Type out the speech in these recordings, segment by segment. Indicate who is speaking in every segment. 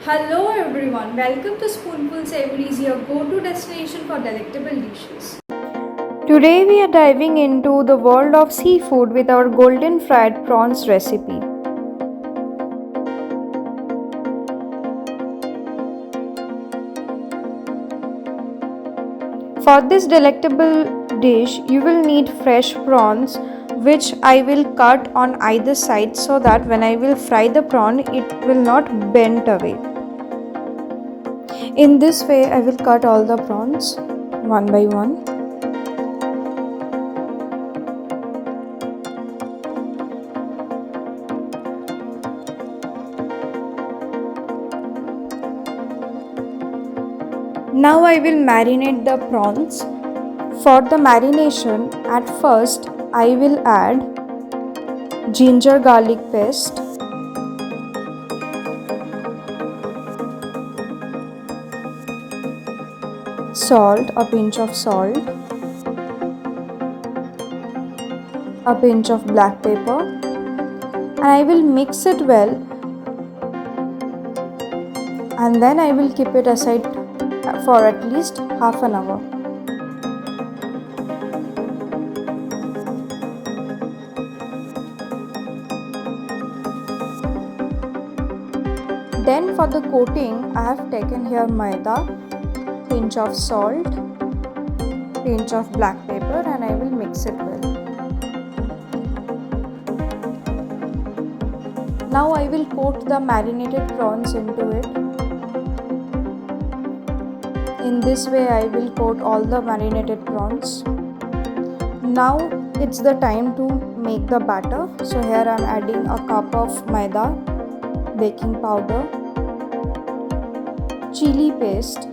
Speaker 1: Hello everyone, welcome to Spoonful Savories, your go-to destination for delectable dishes.
Speaker 2: Today we are diving into the world of seafood with our golden fried prawns recipe. For this delectable dish, you will need fresh prawns, which I will cut on either side so that when I will fry the prawn, it will not bend away. In this way, I will cut all the prawns one by one. Now I will marinate the prawns. For the marination, at first I will add ginger garlic paste, salt, a pinch of salt, a pinch of black pepper, and I will mix it well, and then I will keep it aside for at least half an hour. Then for the coating, I have taken here maida, pinch of salt, pinch of black pepper, and I will mix it well. Now I will coat the marinated prawns into it. In this way I will coat all the marinated prawns. Now it's the time to make the batter. So here I am adding a cup of maida, baking powder, chili paste,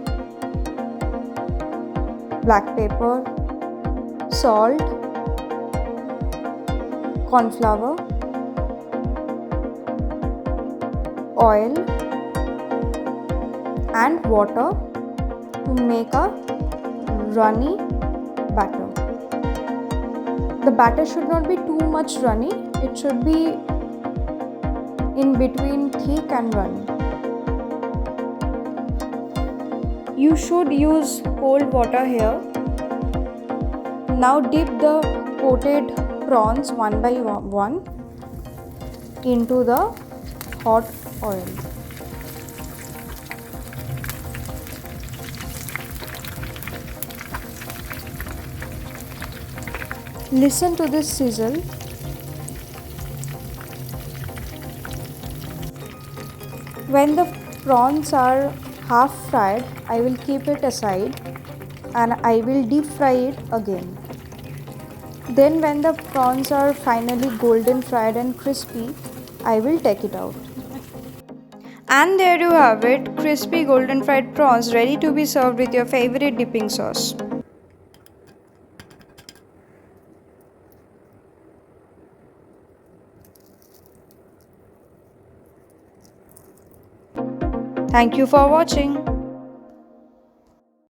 Speaker 2: black pepper, salt, corn flour, oil and water to make a runny batter. The batter should not be too much runny, it should be in between thick and runny. You should use cold water here. Now dip the coated prawns one by one into the hot oil. Listen to this sizzle. When the prawns are half fried, I will keep it aside and I will deep fry it again. Then when the prawns are finally golden fried and crispy, I will take it out. And there you have it, crispy golden fried prawns ready to be served with your favorite dipping sauce. Thank you for watching.